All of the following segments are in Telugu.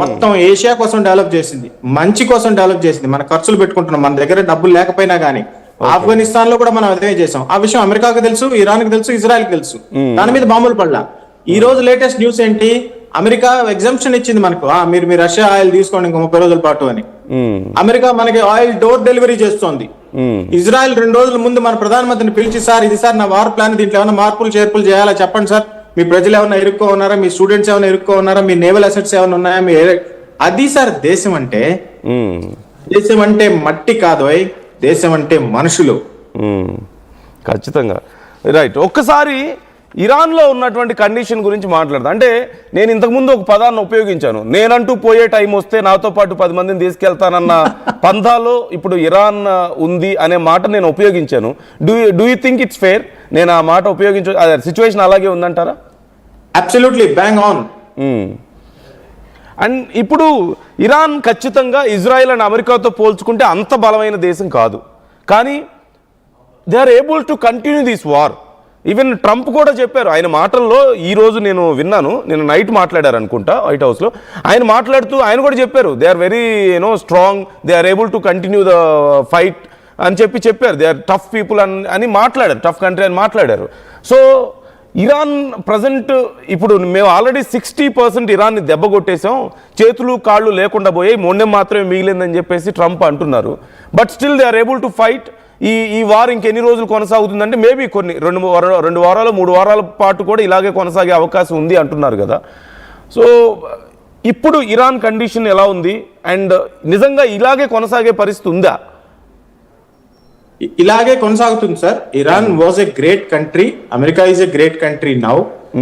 మొత్తం ఏషియా కోసం డెవలప్ చేసింది, మంచి కోసం డెవలప్ చేసింది. మన ఖర్చులు పెట్టుకుంటున్నాం, మన దగ్గర డబ్బులు లేకపోయినా గానీ. ఆఫ్ఘనిస్తాన్ లో కూడా మనం అదే చేసాం. ఆ విషయం అమెరికాకు తెలుసు, ఇరాన్ కి తెలుసు, ఇజ్రాయెల్ కి తెలుసు. దాని మీద బాంబులు పడలా. ఈ రోజు లేటెస్ట్ న్యూస్ ఏంటి, అమెరికా ఎగ్జంప్షన్ ఇచ్చింది మనకు, మీరు మీ రష్యా ఆయిల్ తీసుకోండి ఇంకో 30 రోజుల పాటు అని. అమెరికా మనకి ఆయిల్ డోర్ డెలివరీ చేస్తోంది. ఇజ్రాయెల్ 2 రోజుల ముందు మన ప్రధానమంత్రిని పిలిచి, సార్ ఇది సార్ నా వార్ ప్లాన్, దీంట్లో ఏమైనా మార్పులు చేర్పులు చేయాలా చెప్పండి సార్, మీ ప్రజలు ఏమైనా ఇరుక్కో ఉన్నారా, మీ స్టూడెంట్స్ ఏమైనా ఇరుక్కో ఉన్నారా, మీ నేవల్ అసెట్స్ ఏమైనా ఉన్నాయా, మీ అది సార్ దేశం అంటే. దేశం అంటే మట్టి కాదు, దేశం అంటే మనుషులు. ఖచ్చితంగా రైట్. ఒక్కసారి ఇరాన్లో ఉన్నటువంటి కండిషన్ గురించి మాట్లాడతా. అంటే నేను ఇంతకుముందు ఒక పదాన్ని ఉపయోగించాను, నేనంటూ పోయే టైం వస్తే నాతో పాటు 10 మందిని తీసుకెళ్తానన్న పంథాలో ఇప్పుడు ఇరాన్ ఉంది అనే మాట నేను ఉపయోగించాను. Do you think it's fair? నేను ఆ మాట సిచ్యువేషన్ అలాగే ఉందంటారా? Absolutely bang on. అండ్ ఇప్పుడు ఇరాన్ ఖచ్చితంగా ఇజ్రాయెల్ అండ్ అమెరికాతో పోల్చుకుంటే అంత బలమైన దేశం కాదు, కానీ they are able to continue this war. Even Trump కూడా చెప్పారు ఆయన మాటల్లో, ఈ రోజు నేను విన్నాను, నేను నైట్ మాట్లాడారు అనుకుంటా వైట్ హౌస్లో, ఆయన మాట్లాడుతూ ఆయన కూడా చెప్పారు they are very strong, they are able to continue the fight అని చెప్పారు. దే ఆర్ టఫ్ పీపుల్ అని మాట్లాడారు, టఫ్ కంట్రీ అని మాట్లాడారు. సో ఇరాన్ ప్రజెంట్ ఇప్పుడు మేము ఆల్రెడీ 60% ఇరాన్ని దెబ్బ కొట్టేసాం, చేతులు కాళ్ళు లేకుండా పోయాయి, మొండెం మాత్రమే మిగిలిందని చెప్పేసి ట్రంప్ అంటున్నారు. But still they are able to fight. ఈ వార్ ఇంకెన్ని రోజులు కొనసాగుతుందంటే మేబీ కొన్ని 2 వారాలు 3 వారాల పాటు కూడా ఇలాగే కొనసాగే అవకాశం ఉంది అంటున్నారు కదా. సో ఇప్పుడు ఇరాన్ కండిషన్ ఎలా ఉంది, అండ్ నిజంగా ఇలాగే కొనసాగే పరిస్థితి ఉందా? ఇలాగే కొనసాగుతుంది sir. Iran was a great country, America is a great country now.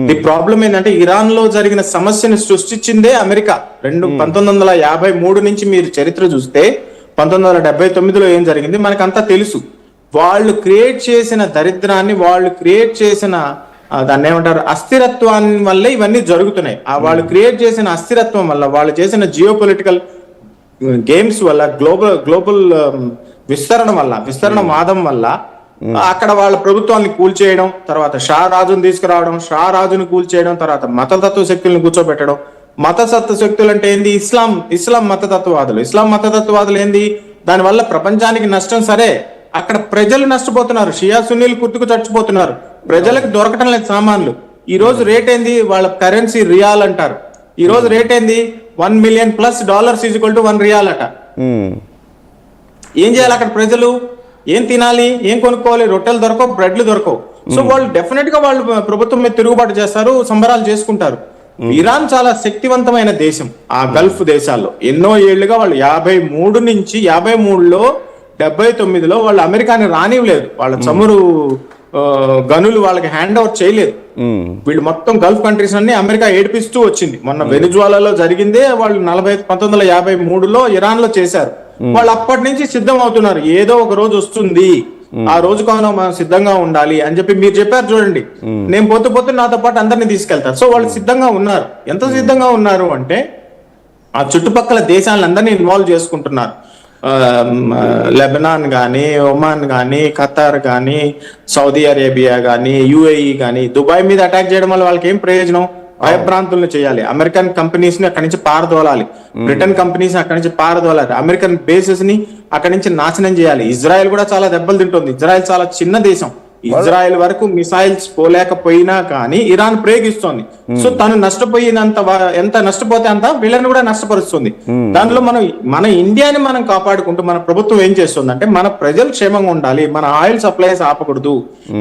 The problem ఏంటంటే ఇరాన్ లో జరిగిన సమస్యను సృష్టించిందే అమెరికా. 1953 నుంచి మీరు చరిత్ర చూస్తే 1979లో ఏం జరిగింది మనకంతా తెలుసు. వాళ్ళు క్రియేట్ చేసిన దరిద్రాన్ని, వాళ్ళు క్రియేట్ చేసిన దాన్ని ఏమంటారు అస్థిరత్వాన్ని వల్లే ఇవన్నీ జరుగుతున్నాయి. వాళ్ళు క్రియేట్ చేసిన అస్థిరత్వం వల్ల, వాళ్ళు చేసిన జియో పొలిటికల్ గేమ్స్ వల్ల, గ్లోబల్ విస్తరణ వాదం వల్ల అక్కడ వాళ్ళ ప్రభుత్వాన్ని కూల్చేయడం, తర్వాత షా రాజును తీసుకురావడం, షా రాజును కూల్చేయడం, తర్వాత మతతత్వ శక్తులను కూర్చోబెట్టడం. మతతత్వ శక్తులు అంటే ఏంది? ఇస్లాం మతతత్వవాదులు ఏంది? దానివల్ల ప్రపంచానికి నష్టం. సరే, అక్కడ ప్రజలు నష్టపోతున్నారు, షియా సున్నీలు కుర్తుకు చచ్చిపోతున్నారు, ప్రజలకు దొరకటం లేదు సామాన్లు. ఈ రోజు రేట్ ఏంది? వాళ్ళ కరెన్సీ రియాల్ అంటారు. ఈ రోజు రేట్ ఏంది? $1 million+ = 1 రియాల్ అట. ఏం చేయాలి అక్కడ ప్రజలు? ఏం తినాలి, ఏం కొనుక్కోవాలి? రొట్టెలు దొరకవు, బ్రెడ్లు దొరకవు. సో వాళ్ళు డెఫినెట్ గా వాళ్ళు ప్రభుత్వం మీద తిరుగుబాటు చేస్తారు, సంబరాలు చేసుకుంటారు. ఇరాన్ చాలా శక్తివంతమైన దేశం. ఆ గల్ఫ్ దేశాల్లో ఎన్నో ఏళ్లుగా వాళ్ళు 53 నుంచి 53లో 79లో వాళ్ళు అమెరికాని రానివ్వలేదు. వాళ్ళ చమురు గనులు వాళ్ళకి హ్యాండ్ ఓవర్ చేయలేదు. వీళ్ళు మొత్తం గల్ఫ్ కంట్రీస్ అన్ని అమెరికా ఏడిపిస్తూ వచ్చింది. మొన్న వెనిజువాలాలో జరిగిందే వాళ్ళు 1953లో ఇరాన్ లో చేశారు. వాళ్ళు అప్పటి నుంచి సిద్ధం అవుతున్నారు, ఏదో ఒక రోజు వస్తుంది, ఆ రోజు కావున మనం సిద్ధంగా ఉండాలి అని చెప్పి మీరు చెప్పారు చూడండి. నేను పోతే నాతో పాటు అందరినీ తీసుకెళ్తారు. సో వాళ్ళు సిద్ధంగా ఉన్నారు. ఎంత సిద్ధంగా ఉన్నారు అంటే ఆ చుట్టుపక్కల దేశాలందరినీ ఇన్వాల్వ్ చేసుకుంటున్నారు. లెబనాన్ కానీ, ఒమాన్ కానీ, ఖతార్ కానీ, సౌదీ అరేబియా కానీ, యుఏఈ కానీ. దుబాయ్ మీద అటాక్ చేయడం వల్ల వాళ్ళకి ఏం ప్రయోజనం? భయభ్రాంతులను చేయాలి. అమెరికన్ కంపెనీస్ ని అక్కడి నుంచి పారదోలాలి, బ్రిటన్ కంపెనీస్ అక్కడి నుంచి పారదోలాలి, అమెరికన్ బేసెస్ ని అక్కడి నుంచి నాశనం చేయాలి. ఇజ్రాయెల్ కూడా చాలా దెబ్బలు తింటుంది. ఇజ్రాయెల్ చాలా చిన్న దేశం. ఇజ్రాయెల్ వరకు మిసైల్స్ పోలేకపోయినా కానీ ఇరాన్ ప్రయోగిస్తోంది. సో తను నష్టపోయినంత, ఎంత నష్టపోతే అంత వీళ్ళని కూడా నష్టపరుస్తుంది. దాంట్లో మన ఇండియాని మనం కాపాడుకుంటూ మన ప్రభుత్వం ఏం చేస్తుంది అంటే, మన ప్రజలు క్షేమంగా ఉండాలి, మన ఆయిల్ సప్లైస్ ఆపకూడదు.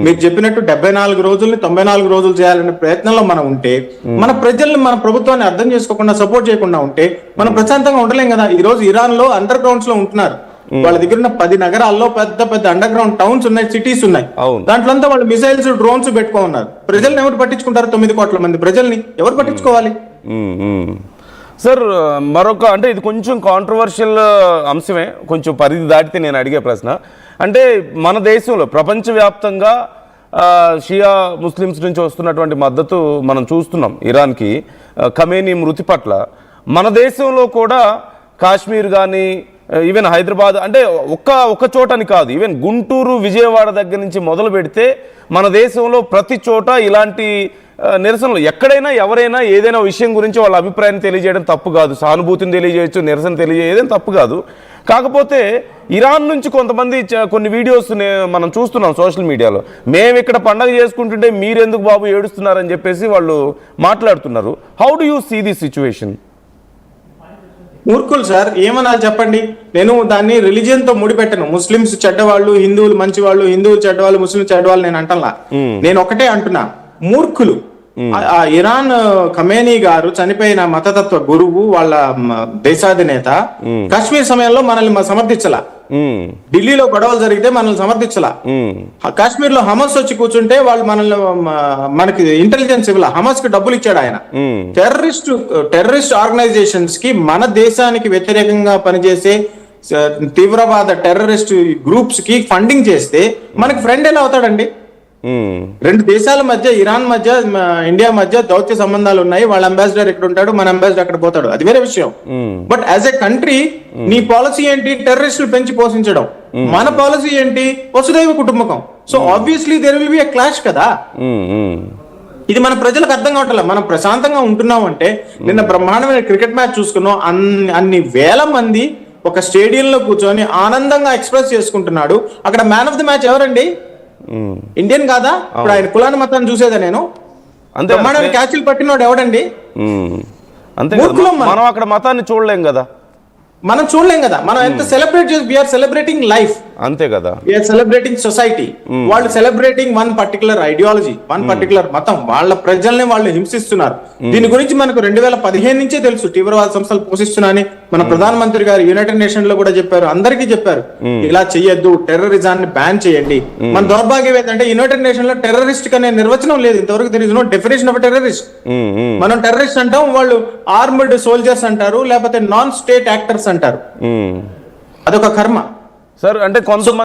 మీరు చెప్పినట్టు 74 రోజుల్ని 94 రోజులు చేయాలనే ప్రయత్నంలో మనం ఉంటే, మన ప్రజల్ని, మన ప్రభుత్వాన్ని అర్థం చేసుకోకుండా, సపోర్ట్ చేయకుండా ఉంటే మనం ప్రశాంతంగా ఉండలేం కదా. ఈ రోజు ఇరాన్ లో అండర్ గ్రౌండ్స్ లో ఉంటున్నారు. వాళ్ళ దగ్గర ఉన్న 10 నగరాల్లో పెద్ద అండర్ గ్రౌండ్ టౌన్స్ ఉన్నాయి, సిటీస్ ఉన్నాయి. దాంట్లో అంతా వాళ్ళు మిసైల్స్, డ్రోన్స్ పెట్టుకున్నారు. ప్రజల్ని ఎవరు పట్టించుకుంటారు? 9 కోట్ల మంది ప్రజల్ని ఎవరు పట్టించుకోవాలి? సార్ మరొక, అంటే ఇది కొంచెం కాంట్రవర్షియల్ అంశమే, కొంచెం పరిధి దాటితే నేను అడిగే ప్రశ్న అంటే, మన దేశంలో ప్రపంచవ్యాప్తంగా షియా ముస్లిమ్స్ నుంచి వస్తున్నటువంటి మద్దతు మనం చూస్తున్నాం ఇరాన్కి. ఖమేనీ మృతి పట్ల మన దేశంలో కూడా కాశ్మీర్ కానీ, ఈవెన్ హైదరాబాద్, అంటే ఒక్క చోటని కాదు, ఈవెన్ గుంటూరు, విజయవాడ దగ్గర నుంచి మొదలు పెడితే మన దేశంలో ప్రతి చోట ఇలాంటి నిరసనలు ఎక్కడైనా ఎవరైనా ఏదైనా విషయం గురించి వాళ్ళ అభిప్రాయాన్ని తెలియజేయడం తప్పు కాదు, సానుభూతిని తెలియజేయచ్చు, నిరసన తెలియజేయడం తప్పు కాదు. కాకపోతే ఇరాన్ నుంచి కొంతమంది కొన్ని వీడియోస్ మనం చూస్తున్నాం సోషల్ మీడియాలో, మేము ఇక్కడ పండగ చేసుకుంటుంటే మీరెందుకు బాబు ఏడుస్తున్నారని చెప్పేసి వాళ్ళు మాట్లాడుతున్నారు. How do you see this situation? మూర్ఖులు సార్, ఏమన్నా చెప్పండి. నేను దాన్ని రిలీజియన్ తో ముడిపెట్టను. ముస్లిమ్స్ చెడ్డవాళ్ళు, హిందువులు మంచివాళ్ళు, హిందువులు చెడ్డవాళ్ళు, ముస్లిం చెడ్డవాళ్ళు నేను అంటలా. నేను ఒకటే అంటున్నా, మూర్ఖులు. ఆ ఇరాన్ ఖమేనీ గారు చనిపోయిన మతతత్వ గురువు, వాళ్ళ దేశాధినేత కాశ్మీర్ సమయంలో మనల్ని సమర్థించలా. ఢిల్లీలో గొడవలు జరిగితే మనల్ని సమర్థించలా. కాశ్మీర్ లో హమాస్ వచ్చి కూర్చుంటే వాళ్ళు మనకి ఇంటెలిజెన్స్ ఇవ్వాల. హమాస్ కి డబ్బులు ఇచ్చాడు ఆయన. టెర్రరిస్ట్ ఆర్గనైజేషన్స్ కి, మన దేశానికి వ్యతిరేకంగా పనిచేసే తీవ్రవాద టెర్రరిస్ట్ గ్రూప్స్ కి ఫండింగ్ చేస్తే మనకి ఫ్రెండ్ ఎలా అవుతాడండి? రెండు దేశాల మధ్య, ఇరాన్ మధ్య, ఇండియా మధ్య దౌత్య సంబంధాలు ఉన్నాయి. వాళ్ళ అంబాసిడర్ ఇక్కడ ఉంటాడు, మన అంబాసిడర్ అక్కడ పోతాడు, అది వేరే విషయం. బట్ యాజ్ ఎ కంట్రీ నీ పాలసీ ఏంటి? టెర్రరిస్టులు పెంచి పోషించడం. మన పాలసీ ఏంటి? వసుదైవ కుటుంబకం. So obviously there will be a clash కదా. ఇది మన ప్రజలకు అర్థం కావట్లేదు. మనం ప్రశాంతంగా ఉంటున్నాం అంటే, నిన్న బ్రహ్మాండమైన క్రికెట్ మ్యాచ్ చూసుకున్నాం. అన్ని వేల మంది ఒక స్టేడియంలో కూర్చొని ఆనందంగా ఎక్స్ప్రెస్ చేసుకుంటున్నాడు. అక్కడ మ్యాన్ ఆఫ్ ది మ్యాచ్ ఎవరండి? ఇండియన్ కాదా? ఇప్పుడు ఆయన కులాన్ని మొత్తాన్ని చూసేదా నేను? అంతే, క్యాచ్లు పట్టినోడు ఎవడండి? అంతే, మనం అక్కడ మతాన్ని చూడలేం కదా. మనం చూడలేం కదా. మనం ఎంత సెలబ్రేట్ చేసి, వీఆర్ సెలబ్రేటింగ్ లైఫ్, అంతే కదా. We are celebrating society. వాళ్ళు celebrating one particular ideology, one particular మతం. వాళ్ళ ప్రజల్ని వాళ్ళు హింసిస్తున్నారు. దీని గురించి మనకు 2015 నుంచే తెలుసు, తీవ్రవాద సంస్థలు పోషిస్తున్నాయని మన ప్రధానమంత్రి గారు యునైటెడ్ నేషన్ లో కూడా చెప్పారు, అందరికీ చెప్పారు, ఇలా చెయ్యొద్దు, టెర్రరిజాన్ని బ్యాన్ చేయండి. మన దౌర్భాగ్యం ఏంటంటే యునైటెడ్ నేషన్ లో టెర్రరిస్ట్ అనే నిర్వచనం లేదు ఇంతవరకు. There is no definition of terrorist. మనం టెర్రరిస్ట్ అంటాం, వాళ్ళు ఆర్మ్డ్ సోల్జర్స్ అంటారు, లేకపోతే నాన్ స్టేట్ యాక్టర్స్ అంటారు. అదొక కర్మ సార్. అంటే కొంతమంది